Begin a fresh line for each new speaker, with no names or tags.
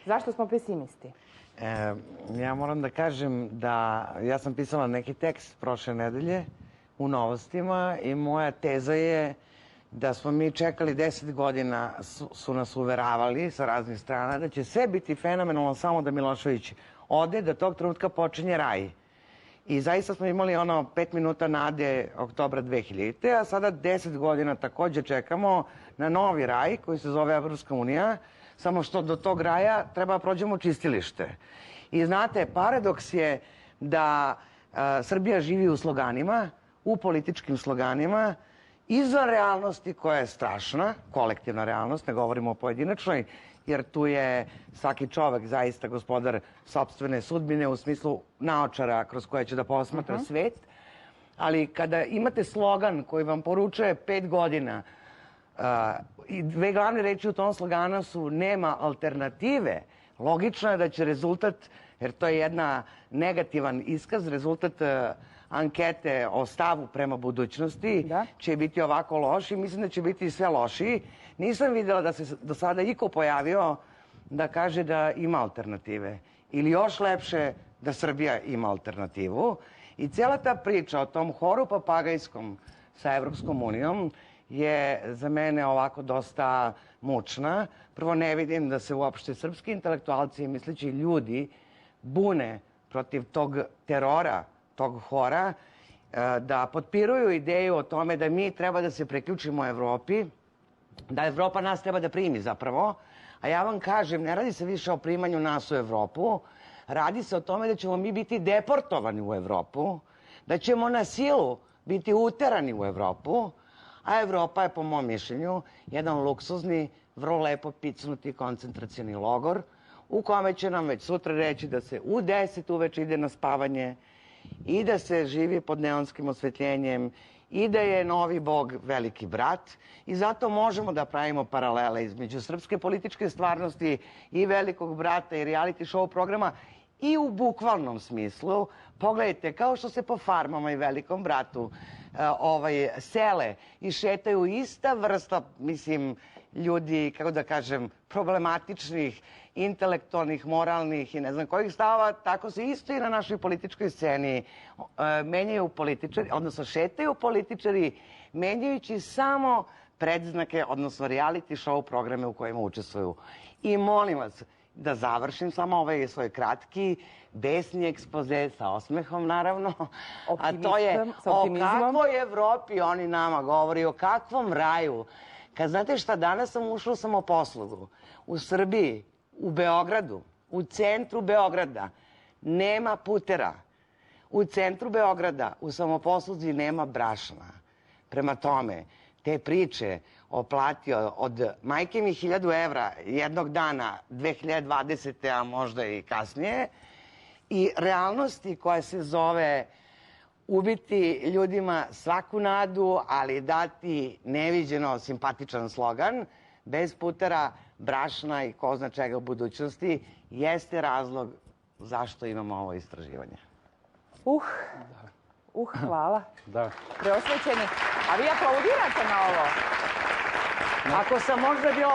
Zašto smo pesimisti?
Ja moram da kažem da ja sam pisala neki tekst prošle nedelje u Novostima i moja teza je da smo mi čekali 10 godina, su nas uveravali sa raznih strana, da će sve biti fenomenalno samo da Milošević ode, da tog trenutka počinje raj. I zaista smo imali 5 minuta nade oktobra 2000. A sada 10 godina takođe čekamo na novi raj koji se zove Evropska unija, samo što do tog raja treba prođemo čistilište. I znate, paradoks je da Srbija živi u sloganima, u političkim sloganima, izvan realnosti koja je strašna, kolektivna realnost, ne govorimo o pojedinačnoj, jer tu je svaki čovek zaista gospodar sopstvene sudbine u smislu naočara kroz koje će da posmatra svet. Ali kada imate slogan koji vam poručuje 5 godina i dve glavne reči u tom sloganu su nema alternative, logično je da će rezultat, jer to je jedna negativan iskaz, rezultat ankete o stavu prema budućnosti će biti ovako loš i mislim da će biti sve lošiji. Nisam videla da se do sada iko pojavio da kaže da ima alternative. Ili još lepše, da Srbija ima alternativu. I cijela ta priča o tom horu papagajskom sa Evropskom unijom je za mene ovako dosta mučna. Prvo, ne vidim da se uopšte srpski intelektualci i misleći ljudi bune protiv tog terora, tog hora, da potpiruju ideju o tome da mi treba da se priključimo Evropi, da Evropa nas treba da primi zapravo. A ja vam kažem, ne radi se više o primanju nas u Evropu, radi se o tome da ćemo mi biti deportovani u Evropu, da ćemo na silu biti uterani u Evropu, a Evropa je, po mom mišljenju, jedan luksuzni, vrlo lepo picnuti koncentracioni logor u kome će nam već sutra reći da se u 10 uveče ide na spavanje i da se živi pod neonskim osvetljenjem i da je novi bog veliki brat. I zato možemo da pravimo paralele između srpske političke stvarnosti i velikog brata i reality show programa i u bukvalnom smislu. Pogledajte, kao što se po farmama i velikom bratu sele i šetaju ista vrsta, mislim, ljudi, kako da kažem, problematičnih, intelektualnih, moralnih i ne znam kojih stavova, tako se isto i na našoj političkoj sceni menjaju političari, odnosno šetaju političari, menjajući samo predznake, odnosno reality show programe u kojima učestvuju. I molim vas da završim samo ovaj svoj kratki, besni ekspoze sa osmehom, naravno. A to je o kakvoj Evropi oni nama govori, o kakvom raju. Kad znate šta, danas sam ušla u samoposlugu. U Srbiji, u Beogradu, u centru Beograda, nema putera. U centru Beograda, u samoposluzi, nema brašna. Prema tome, te priče o plati od majke mi 1000 evra jednog dana 2020. a možda i kasnije i realnosti koja se zove ubiti ljudima svaku nadu, ali dati neviđeno simpatičan slogan, bez putera, brašna i ko zna čega u budućnosti, jeste razlog zašto imamo ovo istraživanje.
Hvala. Preosvećeni. A vi aplaudirate na ovo?
Ako sam možda bio